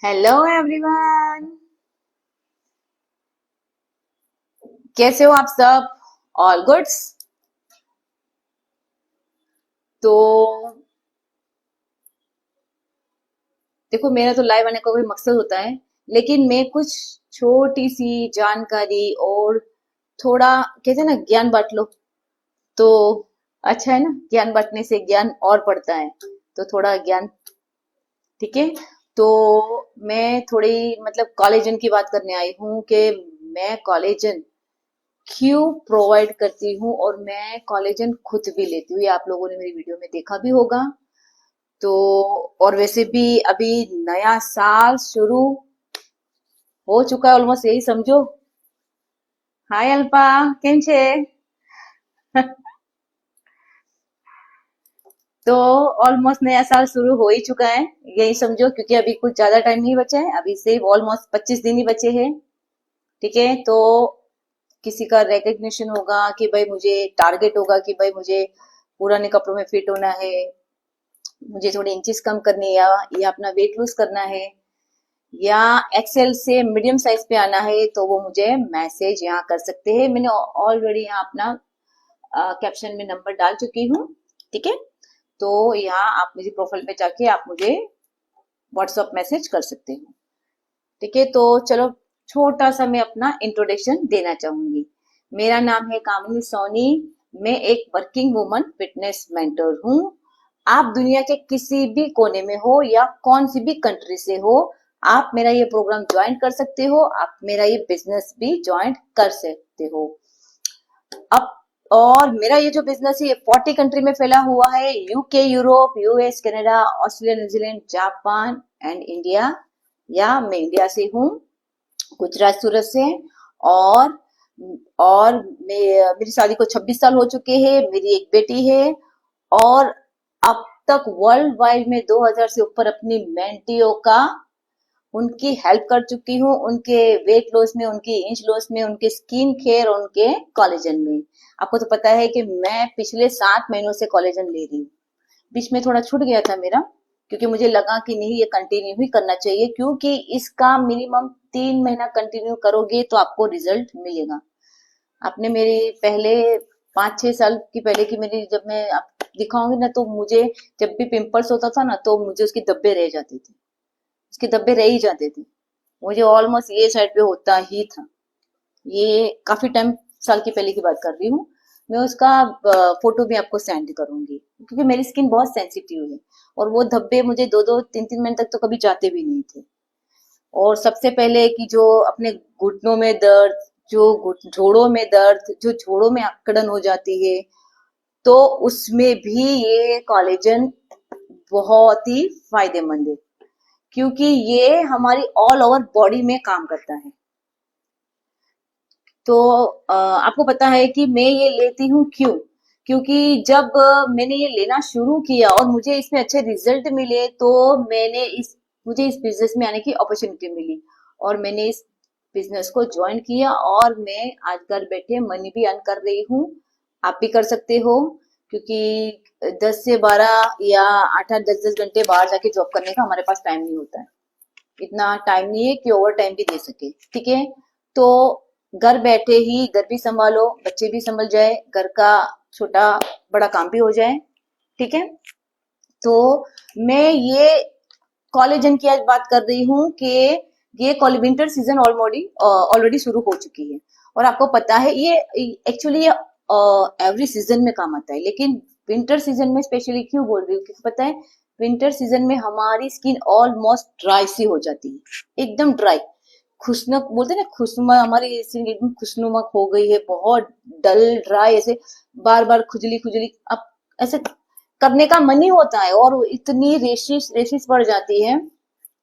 Hello everyone. कैसे हो आप सब? All goods? तो देखो, मेरा तो लाइव आने का कोई मकसद होता है, लेकिन मैं कुछ छोटी सी जानकारी और थोड़ा, कहते हैं ना, ज्ञान बांट लो तो अच्छा है ना। ज्ञान बांटने से ज्ञान और बढ़ता है, तो थोड़ा ज्ञान। ठीक है। तो मैं थोड़ी, मतलब कॉलेजन की बात करने आई हूँ कि मैं कॉलेजन क्यों प्रोवाइड करती हूँ, और मैं कॉलेजन खुद भी लेती हूँ। ये आप लोगों ने मेरी वीडियो में देखा भी होगा। तो और वैसे भी अभी नया साल शुरू हो चुका है ऑलमोस्ट, यही समझो। हाय अल्पा, केम छे? तो ऑलमोस्ट नया साल शुरू हो ही चुका है, यही समझो, क्योंकि अभी कुछ ज्यादा टाइम नहीं बचा है, अभी सिर्फ ऑलमोस्ट 25 दिन ही बचे हैं। ठीक है। तो किसी का रिकग्निशन होगा कि भाई मुझे टारगेट होगा कि भाई मुझे पुराने कपड़ों में फिट होना है, मुझे थोड़ी इंचेस कम करनी है, या अपना वेट लूज करना है, या एक्सेल से मीडियम साइज पे आना है, तो वो मुझे मैसेज यहाँ कर सकते हैं। मैंने ऑलरेडी यहाँ अपना कैप्शन में नंबर डाल चुकी हूँ। ठीक है। तो यहाँ आप मेरी प्रोफाइल पे जाके आप मुझे व्हाट्सएप मैसेज कर सकते हो। ठीक है। तो चलो, छोटा सा मैं अपना इंट्रोडक्शन देना चाहूंगी। मेरा नाम है कामिनी सोनी। मैं एक वर्किंग वुमन फिटनेस मेंटर हूँ। आप दुनिया के किसी भी कोने में हो या कौन सी भी कंट्री से हो, आप मेरा ये प्रोग्राम ज्वाइन कर सकते हो, आप मेरा ये बिजनेस भी ज्वाइन कर सकते हो। अब और मेरा ये जो बिजनेस है ये 40 कंट्री में फैला हुआ है। UK, Europe, US, Canada, Australia, New Zealand, Japan and India. या मैं इंडिया से हूँ, गुजरात, सूरत से। और और मेरी शादी को 26 साल हो चुके हैं, मेरी एक बेटी है। और अब तक वर्ल्ड वाइड में 2000 से ऊपर अपनी मेंटियों का, उनकी हेल्प कर चुकी हूँ, उनके वेट लॉस में, उनकी इंच लॉस में, उनके स्किन केयर, उनके कोलेजन में। आपको तो पता है कि मैं पिछले 7 महीनों से कोलेजन ले रही हूँ। बीच में थोड़ा छूट गया था मेरा, क्योंकि मुझे लगा कि नहीं, ये कंटिन्यू ही करना चाहिए, क्योंकि इसका मिनिमम 3 महीना कंटिन्यू करोगे तो आपको रिजल्ट मिलेगा। आपने मेरी पहले 5-6 साल की पहले की मेरी, जब मैं आप दिखाऊंगी ना, तो मुझे जब भी पिंपल्स होता था ना, तो मुझे उसके धब्बे रह जाते थे, उसके धब्बे रह ही जाते थे। मुझे ऑलमोस्ट ये साइड पे होता ही था। ये काफी टाइम, साल की पहले की बात कर रही हूँ। मैं उसका फोटो भी आपको सेंड करूंगी, क्योंकि मेरी स्किन बहुत सेंसिटिव है। और वो धब्बे मुझे 2-2, 3-3 महीने तक तो कभी जाते भी नहीं थे। और सबसे पहले कि जो अपने घुटनों में दर्द, जो जोड़ों में दर्द, जो जोड़ों में अकड़न हो जाती है, तो उसमें भी ये कोलेजन बहुत ही फायदेमंद है, क्योंकि ये हमारी ऑल ओवर बॉडी में काम करता है। तो आपको पता है कि मैं ये लेती हूँ क्यों? क्योंकि जब मैंने ये लेना शुरू किया और मुझे इसमें अच्छे रिजल्ट मिले, तो मुझे इस बिजनेस में आने की अपॉर्चुनिटी मिली, और मैंने इस बिजनेस को ज्वाइन किया, और मैं आज घर बैठे मनी भी अर्न कर रही हूँ। आप भी कर सकते हो, क्योंकि 10 से 12 या 8-8, 10-10 घंटे बाहर जाके जॉब करने का हमारे पास टाइम नहीं होता है। इतना टाइम नहीं है कि ओवर टाइम भी दे सके। ठीक है। तो घर बैठे ही घर भी संभालो, बच्चे भी संभल जाए, घर का छोटा बड़ा काम भी हो जाए। ठीक है। तो मैं ये कॉलेजन की आज बात कर रही हूँ कि ये विंटर सीजन ऑलरेडी ऑलरेडी शुरू हो चुकी है। और आपको पता है, ये एक्चुअली ये एवरी सीजन में काम आता है, लेकिन विंटर सीजन में स्पेशली क्यों बोल रही हूँ, क्योंकि पता है, विंटर सीजन में हमारी स्किन ऑलमोस्ट ड्राई सी हो जाती है, एकदम ड्राई। खुशनक बोलते हैं ना, खुशनुमा, हमारी स्किन एकदम खुशनुमा हो गई है, बहुत डल ड्राई, ऐसे बार बार खुजली खुजली, अब ऐसे करने का मन ही होता है, और इतनी रेशिस रेशिस बढ़ जाती है।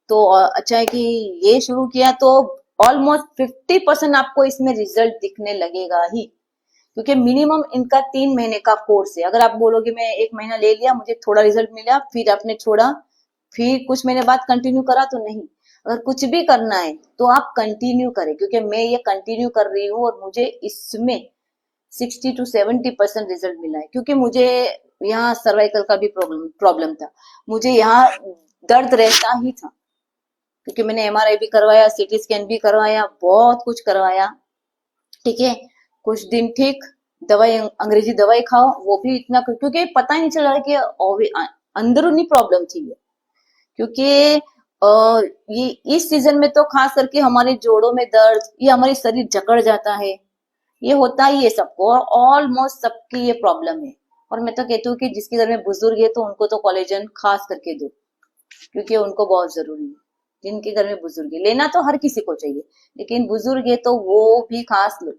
तो अच्छा है कि ये शुरू किया, तो ऑलमोस्ट 50% आपको इसमें रिजल्ट दिखने लगेगा ही, क्योंकि मिनिमम इनका 3 महीने का कोर्स है। अगर आप बोलोगे मैं 1 महीना ले लिया, मुझे थोड़ा रिजल्ट मिला, फिर आपने छोड़ा, फिर कुछ महीने बाद कंटिन्यू करा, तो नहीं। अगर कुछ भी करना है तो आप कंटिन्यू करें, क्योंकि मैं ये कंटिन्यू कर रही हूँ, और मुझे इसमें 60-70% रिजल्ट मिला है। क्योंकि मुझे यहाँ सर्वाइकल का भी प्रॉब्लम प्रॉब्लम था, मुझे यहाँ दर्द रहता ही था। क्योंकि मैंने एमआरआई भी करवाया, सीटी स्कैन भी करवाया, बहुत कुछ करवाया। ठीक है, कुछ दिन ठीक, दवाई अंग्रेजी दवाई खाओ, वो भी इतना, क्योंकि पता ही नहीं चल रहा कि अंदरूनी प्रॉब्लम थी ये। क्योंकि ये इस सीजन में तो खास करके हमारे जोड़ों में दर्द, ये हमारी शरीर जकड़ जाता है, ये होता ही है सबको, और ऑलमोस्ट सबकी ये प्रॉब्लम है। और मैं तो कहती हूँ कि जिसके घर में बुजुर्ग है तो उनको तो कोलेजन खास करके दो, क्योंकि उनको बहुत जरूरी है। जिनके घर में बुजुर्ग है, लेना तो हर किसी को चाहिए, लेकिन बुजुर्ग है तो वो भी खास लो।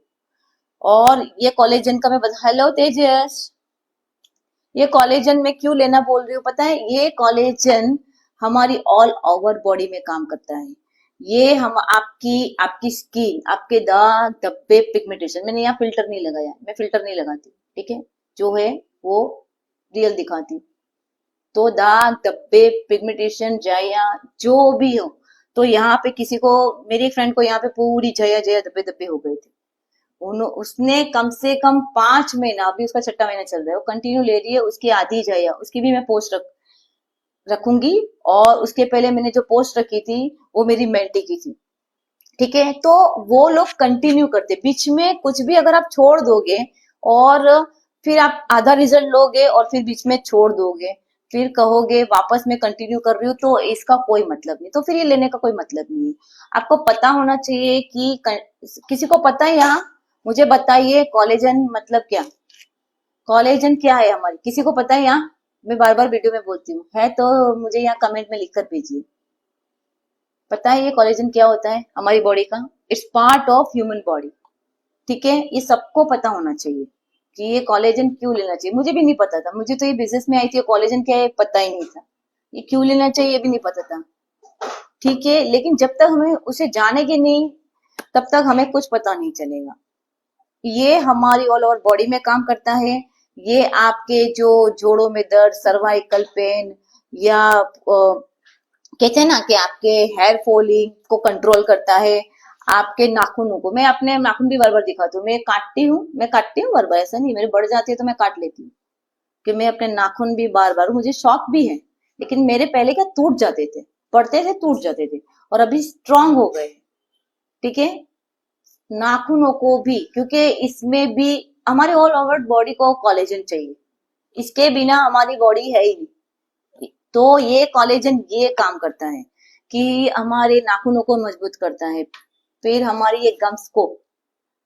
और ये कोलेजन का मैं बता, हेलो तेजस, ये कोलेजन में क्यों लेना बोल रही हूँ पता है? ये कोलेजन हमारी ऑल ओवर बॉडी में काम करता है। ये हम आपकी आपकी स्किन, आपके दाग धब्बे, पिगमेंटेशन, मैंने यहाँ फिल्टर नहीं लगाया, मैं फिल्टर नहीं लगाती, ठीक है, जो है वो रियल दिखाती। तो दाग धब्बे, पिगमेंटेशन, जाया जो भी हो, तो यहाँ पे किसी को, मेरी फ्रेंड को यहाँ पे पूरी जया जया धब्बे धब्बे हो गए थे। उसने कम से कम 5 महीना, अभी उसका 6वां महीना चल रहा है, वो कंटिन्यू ले रही है, उसकी आधी जया, उसकी भी मैं पोस्ट रखूंगी। और उसके पहले मैंने जो पोस्ट रखी थी वो मेरी मेंटी की थी। ठीक है, तो वो लोग कंटिन्यू करते, बीच में कुछ भी अगर आप छोड़ दोगे और फिर आप आधा रिजल्ट लोगे और फिर बीच में छोड़ दोगे, फिर कहोगे वापस मैं कंटिन्यू कर रही हूँ, तो इसका कोई मतलब नहीं, तो फिर ये लेने का कोई मतलब नहीं है। आपको पता होना चाहिए कि किसी को पता है यहाँ? मुझे बताइए कोलेजन मतलब क्या, कोलेजन क्या है हमारी, किसी को पता है यहाँ? मैं बार बार वीडियो में बोलती हूँ, है तो मुझे यहाँ कमेंट में लिखकर भेजिए। पता है ये कोलेजन क्या होता है हमारी बॉडी का? It's part of human body. ठीक है, ये सबको पता होना चाहिए कि ये कोलेजन क्यों लेना चाहिए। मुझे भी नहीं पता था, मुझे तो ये बिजनेस में आई थी, कोलेजन क्या है पता ही नहीं था, ये क्यों लेना चाहिए ये भी नहीं पता था। ठीक है, लेकिन जब तक हमें उसे जानेंगे नहीं, तब तक हमें कुछ पता नहीं चलेगा। ये हमारी ऑल ओवर बॉडी में काम करता है। ये आपके जो जोड़ों में दर्द, सर्वाइकल पेन, या कहते हैं ना कि आपके हेयर फॉलिंग को कंट्रोल करता है। आपके नाखूनों को, मैं अपने नाखून भी बार बार दिखाती हूँ, मैं काटती हूँ बार बार, ऐसा नहीं, मेरे बढ़ जाती है तो मैं काट लेती हूँ, कि मैं अपने नाखून भी बार बार, मुझे शौक भी है, लेकिन मेरे पहले क्या टूट जाते थे, पड़ते थे टूट जाते थे, और अभी स्ट्रांग हो गए। ठीक है, नाखूनों को भी, क्योंकि इसमें भी हमारे ऑल ओवर बॉडी को कोलेजन चाहिए, इसके बिना हमारी बॉडी है ही नहीं। तो ये कोलेजन ये काम करता है कि हमारे नाखूनों को मजबूत करता है। फिर हमारी ये गम्स को,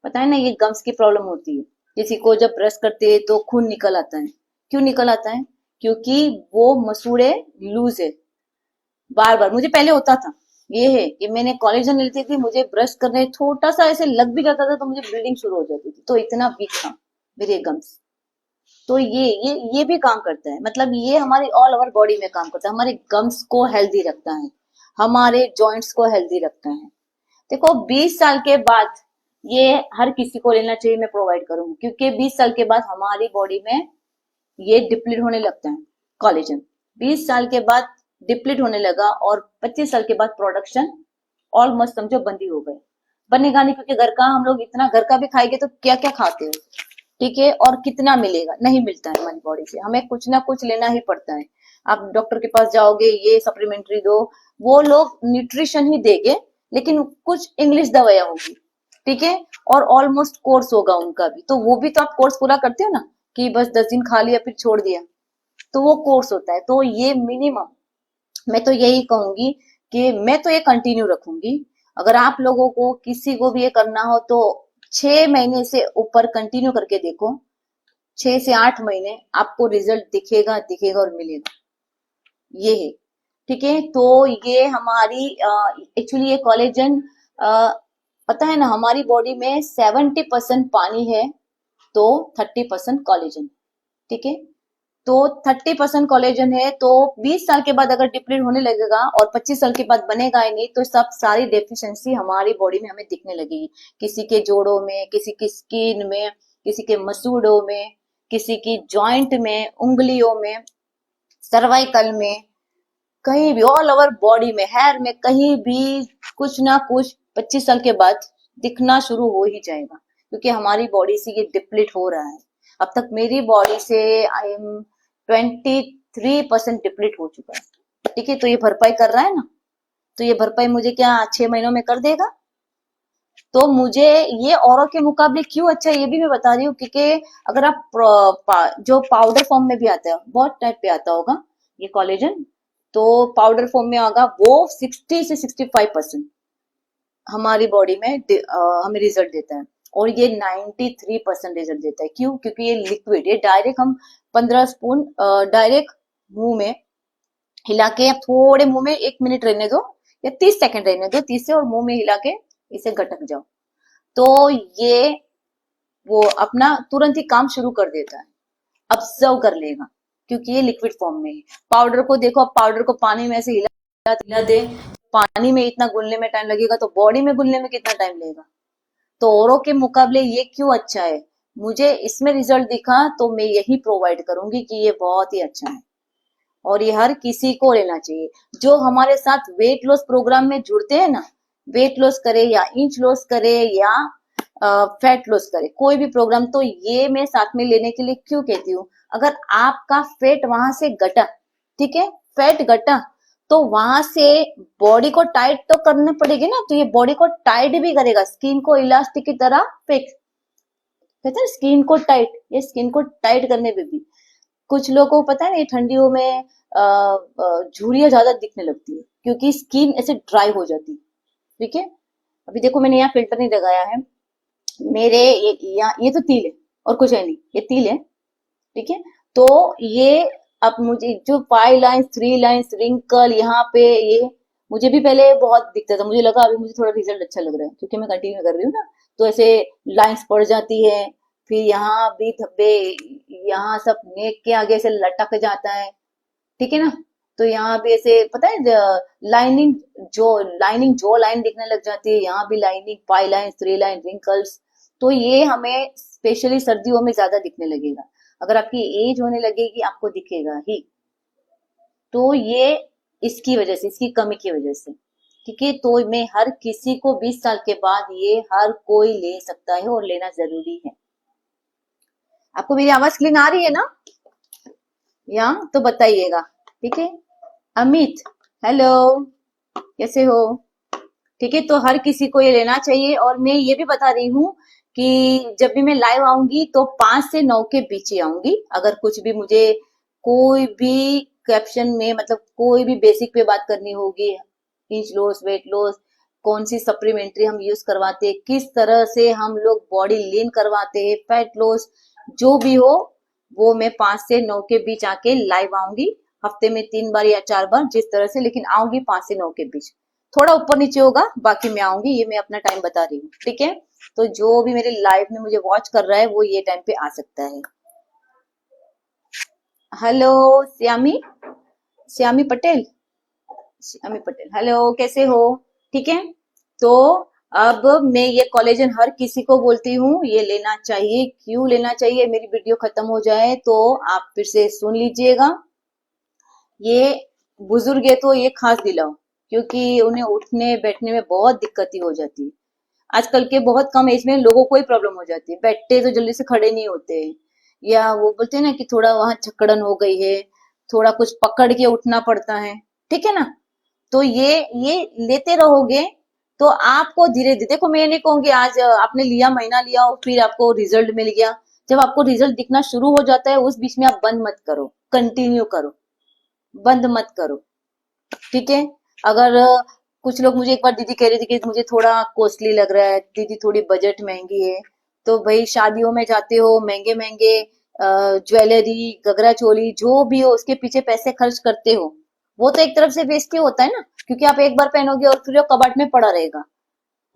पता है ना, ये गम्स की प्रॉब्लम होती है, किसी को जब ब्रश करते हैं तो खून निकल आता है। क्यों निकल आता है? क्योंकि वो मसूड़े लूज है। बार बार, मुझे पहले होता था, ये है कि मैंने कोलेजन लेती थी, मुझे ब्रश करने छोटा सा ऐसे लग भी जाता था तो मुझे ब्लीडिंग शुरू हो जाती थी, तो इतना वीक था मेरे गम्स। तो ये भी काम करता है, मतलब ये हमारी ऑल ओवर बॉडी में काम करता है, हमारे गम्स को हेल्दी रखता है, हमारे जॉइंट्स को हेल्दी रखता है। देखो 20 साल के बाद ये हर किसी को लेना चाहिए, मैं प्रोवाइड करूंगी, क्योंकि 20 साल के बाद हमारी बॉडी में ये डिप्लीट होने लगता है कोलेजन। 20 साल के बाद डिप्लीट होने लगा, और 25 साल के बाद प्रोडक्शन ऑलमोस्ट समझो बंद ही हो गए। बनेगा नहीं, क्योंकि घर का हम लोग इतना घर का भी खाएंगे तो क्या क्या खाते हो, ठीक है, और कितना मिलेगा? नहीं मिलता है हमारी बॉडी से, हमें कुछ ना कुछ लेना ही पड़ता है। आप डॉक्टर के पास जाओगे, ये सप्लीमेंट्री दो, वो लोग न्यूट्रिशन ही देंगे, लेकिन कुछ इंग्लिश दवाइयां होगी, ठीक है, और ऑलमोस्ट कोर्स होगा उनका भी, तो वो भी तो आप कोर्स पूरा करते हो ना, कि बस 10 दिन खा लिया फिर छोड़ दिया, तो वो कोर्स होता है। तो ये मिनिमम, मैं तो यही कहूंगी कि मैं तो ये कंटिन्यू रखूंगी। अगर आप लोगों को किसी को भी ये करना हो तो 6 महीने से ऊपर कंटिन्यू करके देखो, 6 से 8 महीने आपको रिजल्ट दिखेगा दिखेगा और मिलेगा, ये है। ठीक है, तो ये हमारी एक्चुअली ये कोलेजन, पता है ना, हमारी बॉडी में 70% पानी है, तो 30% कोलेजन। ठीक है, तो 30% कोलेजन है, तो 20 साल के बाद अगर डिप्लीट होने लगेगा और 25 साल के बाद बनेगा ही नहीं, तो सब सारी डेफिशिएंसी हमारी बॉडी में हमें दिखने लगेगी। किसी के जोड़ों में, किसी की स्किन में, किसी के मसूड़ों में, किसी की जॉइंट में, उंगलियों में, सर्वाइकल में, कहीं भी ऑल ओवर बॉडी में, हेयर में, कहीं भी कुछ ना कुछ 25 साल के बाद दिखना शुरू हो ही जाएगा, क्योंकि हमारी बॉडी से ये डिप्लीट हो रहा है। अब तक मेरी बॉडी से आई एम 23% डिप्लीट हो चुका है। ठीक है, तो ये भरपाई कर रहा है ना, तो ये भरपाई मुझे क्या 6 महीनों में कर देगा? तो मुझे ये औरों के मुकाबले क्यों अच्छा है ये भी मैं बता रही हूँ, क्योंकि अगर आप जो पाउडर फॉर्म में भी आता है, बहुत टाइप पे आता होगा ये कोलेजन, तो पाउडर फॉर्म में होगा वो 60 से 65% हमारी बॉडी में हमें रिजल्ट देता है, और ये 93% रिजल्ट देता है। क्यों? क्योंकि ये लिक्विड, ये डायरेक्ट हम 15 स्पून डायरेक्ट मुंह में हिला के, या थोड़े मुंह में 1 मिनट रहने दो या 30 सेकंड रहने दो, 30 से, और मुंह में हिला के इसे गटक जाओ, तो ये वो अपना तुरंत ही काम शुरू कर देता है, ऑब्जर्व कर लेगा, क्योंकि ये लिक्विड फॉर्म में है। पाउडर को देखो, आप पाउडर को पानी में ऐसे हिला दे, पानी में इतना घुलने में टाइम लगेगा, तो बॉडी में घुलने में कितना टाइम लगेगा? तो औरों के मुकाबले ये क्यों अच्छा है? मुझे इसमें रिजल्ट दिखा तो मैं यही प्रोवाइड करूंगी कि ये बहुत ही अच्छा है, और ये हर किसी को लेना चाहिए। जो हमारे साथ वेट लॉस प्रोग्राम में जुड़ते हैं ना, वेट लॉस करे या इंच लॉस करे या फैट लॉस करे, कोई भी प्रोग्राम, तो ये मैं साथ में लेने के लिए क्यों कहती हूँ? अगर आपका फैट वहां से घटा, ठीक है, फैट घटा, तो वहां से बॉडी को टाइट तो करना पड़ेगी ना, तो ये बॉडी को टाइट भी करेगा, स्किन को इलास्टिक की तरह फिक्स, कहते हैं स्किन को टाइट, ये स्किन को टाइट करने पे भी कुछ लोगों को पता है ना, ठंडियों में झुर्रियां ज्यादा दिखने लगती है, क्योंकि स्किन ऐसे ड्राई हो जाती है। ठीक है, अभी देखो मैंने यहाँ फिल्टर नहीं लगाया है, मेरे ये तो तिल है और कुछ है नहीं, ये तिल है, ठीक है। तो ये अब मुझे जो 5 लाइन्स 3 लाइन्स रिंकल यहाँ पे, ये मुझे भी पहले बहुत दिखता था, मुझे लगा अभी मुझे थोड़ा रिजल्ट अच्छा लग रहा है, क्योंकि मैं कंटिन्यू कर रही हूँ ना, तो ऐसे लाइन्स पड़ जाती है, फिर यहाँ भी धब्बे, यहाँ सब नेक के आगे से लटक जाता है, ठीक है ना। तो यहाँ भी ऐसे पता है लाइनिंग, जो लाइन दिखने लग जाती है, यहाँ भी लाइनिंग, 5 लाइन 3 लाइन रिंकल्स, तो ये हमें स्पेशली सर्दियों में ज्यादा दिखने लगेगा। अगर आपकी एज होने लगेगी आपको दिखेगा ही, तो ये इसकी वजह से, इसकी कमी की वजह से, ठीक है। तो मैं हर किसी को 20 साल के बाद ये हर कोई ले सकता है और लेना जरूरी है। आपको मेरी आवाज क्लीन आ रही है ना? या तो बताइएगा, ठीक है। अमित, हेलो, कैसे हो? ठीक है, तो हर किसी को ये लेना चाहिए, और मैं ये भी बता रही हूँ कि जब भी मैं लाइव आऊंगी तो 5 से 9 के बीच ही आऊंगी। अगर कुछ भी मुझे कोई भी कैप्शन में, मतलब कोई भी बेसिक पे बात करनी होगी, इंच लॉस, वेट लॉस, कौन सी सप्लीमेंट्री हम यूज करवाते हैं, किस तरह से हम लोग बॉडी लीन करवाते हैं, फैट लॉस, जो भी हो, वो मैं 5 से 9 के बीच आके लाइव आऊंगी। हफ्ते में 3 बार या 4 बार, जिस तरह से, लेकिन आऊंगी 5 से 9 के बीच। थोड़ा ऊपर नीचे होगा, बाकी मैं आऊंगी, ये मैं अपना टाइम बता रही हूँ, ठीक है। तो जो भी मेरे लाइव में मुझे वॉच कर रहा है वो ये टाइम पे आ सकता है। हेलो श्यामी, श्यामी पटेल, श्यामी पटेल, हेलो, कैसे हो? ठीक है, तो अब मैं ये कोलेजन हर किसी को बोलती हूँ ये लेना चाहिए। क्यों लेना चाहिए? मेरी वीडियो खत्म हो जाए तो आप फिर से सुन लीजिएगा। ये बुजुर्ग है तो ये खास दिलाओ, क्योंकि उन्हें उठने बैठने में बहुत दिक्कत ही हो जाती है। आजकल के बहुत कम एज में लोगों को ही प्रॉब्लम हो जाती है, बैठते तो जल्दी से खड़े नहीं होते, या वो बोलते हैं ना कि थोड़ा वहां छकड़न हो गई है, थोड़ा कुछ पकड़ के उठना पड़ता है, ठीक है ना। तो ये लेते रहोगे तो आपको धीरे धीरे, देखो मैं नहीं कहूंगी आज आपने लिया, महीना लिया और फिर आपको रिजल्ट मिल गया। जब आपको रिजल्ट दिखना शुरू हो जाता है, उस बीच में आप बंद मत करो, कंटिन्यू करो, बंद मत करो, ठीक है। अगर कुछ लोग, मुझे एक बार दीदी कह रही थी कि मुझे थोड़ा कॉस्टली लग रहा है दीदी, थोड़ी बजट महंगी है, तो भाई शादियों में जाते हो, महंगे महंगे ज्वेलरी, गगरा चोली, जो भी हो उसके पीछे पैसे खर्च करते हो, वो तो एक तरफ से वेस्ट ही होता है ना, क्योंकि आप एक बार पहनोगे और फिर वो कबाट में पड़ा रहेगा।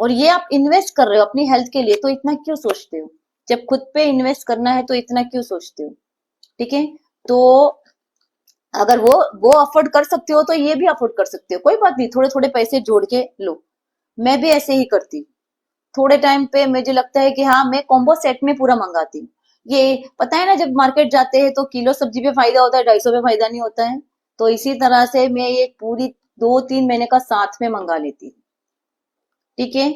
और ये आप इन्वेस्ट कर रहे हो अपनी हेल्थ के लिए, तो इतना क्यों सोचते हो? जब खुद पे इन्वेस्ट करना है तो इतना क्यों सोचते हो? ठीक है, तो अगर वो अफोर्ड कर सकते हो तो ये भी अफोर्ड कर सकते हो, कोई बात नहीं, थोड़े थोड़े पैसे जोड़ के लो। मैं भी ऐसे ही करती हूँ, थोड़े टाइम पे मुझे लगता है कि हाँ, मैं कॉम्बो सेट में पूरा मंगाती हूँ। ये पता है ना, जब मार्केट जाते हैं तो किलो सब्जी पे फायदा होता है, 250 पे फायदा नहीं होता है। तो इसी तरह से मैं ये पूरी 2-3 महीने का साथ में मंगा लेती हूँ, ठीक है।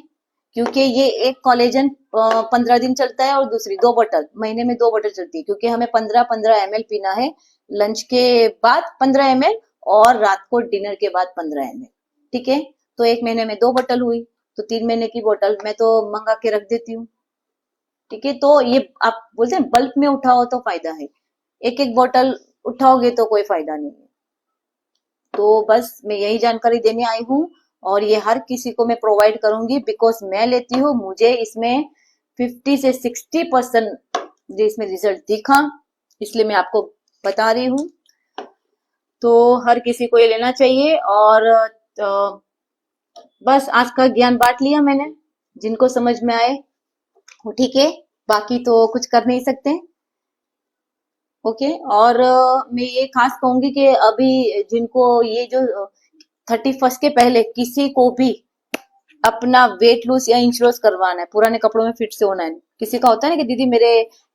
क्योंकि ये एक कोलेजन 15 दिन चलता है, और दूसरी 2 बोतल महीने में, 2 बोतल चलती है, क्योंकि हमें 15-15 ml पीना है, लंच के बाद 15 ml और रात को डिनर के बाद 15 ml, ठीक है। तो 1 महीने में 2 बोतल हुई, तो 3 महीने की बोतल मैं तो मंगा के रख देती हूँ। ठीक है, तो ये आप बोलते हैं बल्क में उठाओ तो फायदा है, एक एक बोतल उठाओगे तो कोई फायदा नहीं है। तो बस मैं यही जानकारी देने आई हूँ, और ये हर किसी को मैं प्रोवाइड करूंगी, बिकॉज मैं लेती हूँ, मुझे इसमें 50 से 60% जो इसमें रिजल्ट दिखा, इसलिए मैं आपको बता रही हूँ। तो हर किसी को ये लेना चाहिए। और बस आज का ज्ञान बांट लिया मैंने, जिनको समझ में आए वो ठीक है, बाकी तो कुछ कर नहीं सकते। ओके, और मैं ये खास कहूंगी कि अभी जिनको ये जो 31 के पहले किसी को भी अपना वेट लूज या इंच लॉस करवाना है, पुराने कपड़ों में फिट से होना है। किसी का होता है ना कि दीदी मेरे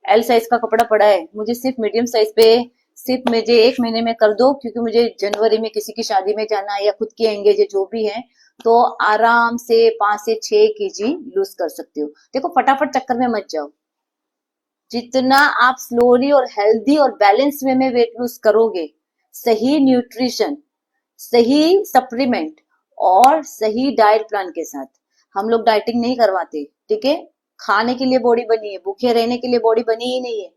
एल साइज का कपड़ा पड़ा है, मुझे सिर्फ मीडियम साइज पे सिर्फ मुझे 1 महीने में कर दो, क्योंकि मुझे जनवरी में किसी की शादी में जाना है या खुद की एंगेज है जो भी है, तो आराम से 5 से 6 kg लूज कर सकते हो। देखो फटाफट चक्कर में मत जाओ, जितना आप स्लोली और हेल्दी और बैलेंस वे में वेट लूज करोगे, सही न्यूट्रिशन, सही सप्लीमेंट और सही डाइट प्लान के साथ। हम लोग डाइटिंग नहीं करवाते, ठीक है, खाने के लिए बॉडी बनी है, भूखे रहने के लिए बॉडी बनी ही नहीं है।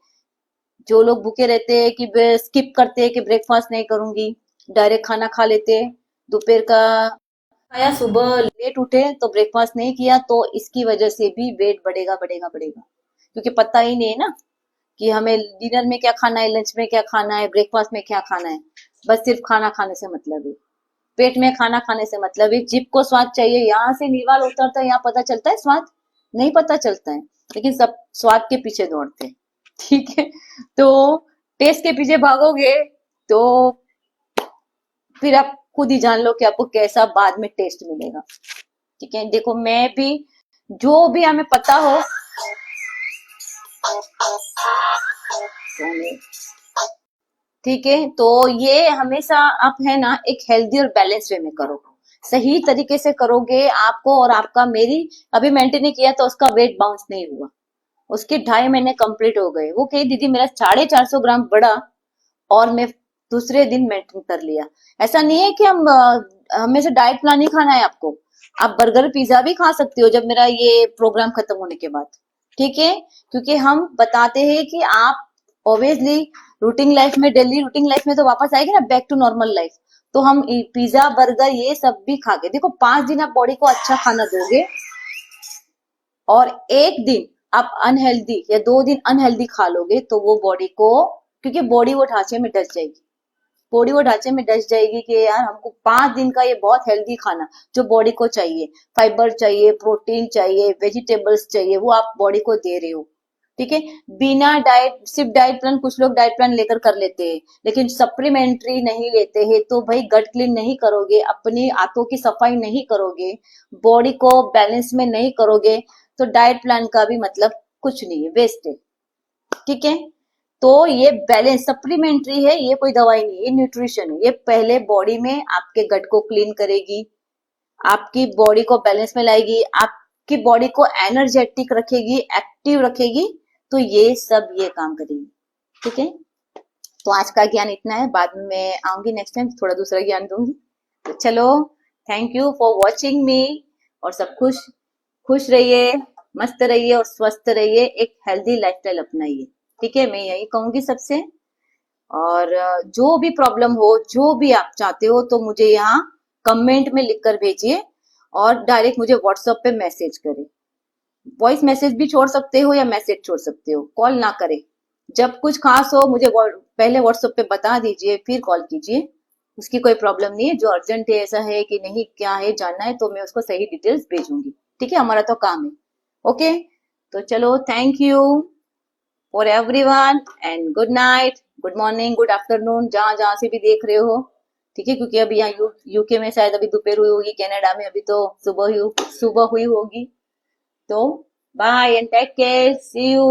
जो लोग भूखे रहते हैं कि स्किप करते हैं कि ब्रेकफास्ट नहीं करूंगी, डायरेक्ट खाना खा लेते हैं, दोपहर का खाया, सुबह लेट उठे तो ब्रेकफास्ट नहीं किया, तो इसकी वजह से भी वेट बढ़ेगा बढ़ेगा बढ़ेगा, क्योंकि पता ही नहीं है ना कि हमें डिनर में क्या खाना है, लंच में क्या खाना है, ब्रेकफास्ट में क्या खाना है। बस सिर्फ खाना खाने से मतलब है, पेट में खाना खाने से मतलब है। जीभ को स्वाद चाहिए, यहाँ से नीवाल उतरता है, यहाँ पता चलता है स्वाद नहीं पता चलता है, लेकिन सब स्वाद के पीछे दौड़ते हैं। ठीक है, तो टेस्ट के पीछे भागोगे तो फिर आप खुद ही जान लो कि आपको कैसा बाद में टेस्ट मिलेगा। ठीक है, देखो मैं भी जो भी हमें पता हो, ठीक है, तो ये हमेशा आप है ना एक हेल्दी और बैलेंस वे में करो, सही तरीके से करोगे आपको और आपका, मेरी अभी मेंटेन नहीं किया तो उसका वेट बाउंस नहीं हुआ, उसके 2.5 महीने कंप्लीट हो गए। वो कही दीदी मेरा 450 ग्राम बढ़ा और मैं दूसरे दिन मेंटेन कर लिया। ऐसा नहीं है कि हम हमें से डाइट प्लान ही खाना है आपको, आप बर्गर पिज्जा भी खा सकते हो जब मेरा ये प्रोग्राम खत्म होने के बाद। ठीक है, क्योंकि हम बताते हैं कि आप ऑब्वियसली रूटीन लाइफ में, डेली रूटीन लाइफ में तो वापस आएगी ना बैक टू नॉर्मल लाइफ, तो हम पिज्जा बर्गर ये सब भी खा के देखो, 5 दिन आप बॉडी को अच्छा खाना दोगे और 1 दिन आप अनहेल्दी या 2 दिन अनहेल्दी खा लोगे, तो वो बॉडी को, क्योंकि बॉडी वो ढांचे में डस जाएगी, बॉडी वो ढांचे में डस जाएगी कि यार हमको 5 दिन का ये बहुत हेल्दी खाना जो बॉडी को चाहिए, फाइबर चाहिए, प्रोटीन चाहिए, वेजिटेबल्स चाहिए, वो आप बॉडी को दे रहे हो। ठीक है, बिना डाइट, सिर्फ डाइट प्लान, कुछ लोग डाइट प्लान लेकर कर लेते हैं लेकिन सप्लीमेंट्री नहीं लेते हैं, तो भाई गट क्लीन नहीं करोगे, अपनी आंतों की सफाई नहीं करोगे, बॉडी को बैलेंस में नहीं करोगे, तो डाइट प्लान का भी मतलब कुछ नहीं है, वेस्ट है। ठीक है, तो ये बैलेंस सप्लीमेंट्री है, ये कोई दवाई नहीं, ये न्यूट्रिशन है। ये पहले बॉडी में आपके गट को क्लीन करेगी, आपकी बॉडी को बैलेंस में लाएगी, आपकी बॉडी को एनर्जेटिक रखेगी, एक्टिव रखेगी, तो ये सब ये काम करेगी। ठीक है, तो आज का ज्ञान इतना है, बाद में मैं आऊंगी नेक्स्ट टाइम थोड़ा दूसरा ज्ञान दूंगी। तो चलो, थैंक यू फॉर वॉचिंग मी, और सब खुश खुश रहिए, मस्त रहिए और स्वस्थ रहिए, एक हेल्दी लाइफस्टाइल अपनाइए। ठीक है, मैं यही कहूंगी सबसे। और जो भी प्रॉब्लम हो, जो भी आप चाहते हो, तो मुझे यहाँ कमेंट में लिखकर भेजिए और डायरेक्ट मुझे व्हाट्सएप पे मैसेज करें। वॉइस मैसेज भी छोड़ सकते हो या मैसेज छोड़ सकते हो, कॉल ना करें। जब कुछ खास हो मुझे पहले व्हाट्सएप पे बता दीजिए, फिर कॉल कीजिए, उसकी कोई प्रॉब्लम नहीं है। जो अर्जेंट है, ऐसा है कि नहीं क्या है जानना है, तो मैं उसको सही डिटेल्स भेजूंगी। ठीक है, हमारा तो काम है। ओके, तो चलो, thank you for everyone and good night, good morning, good afternoon, जहां जहां से भी देख रहे हो। ठीक है, क्योंकि अभी यहाँ यूके में शायद अभी दोपहर हुई होगी, कनाडा में अभी तो सुबह हुई होगी। तो bye and take care, see you.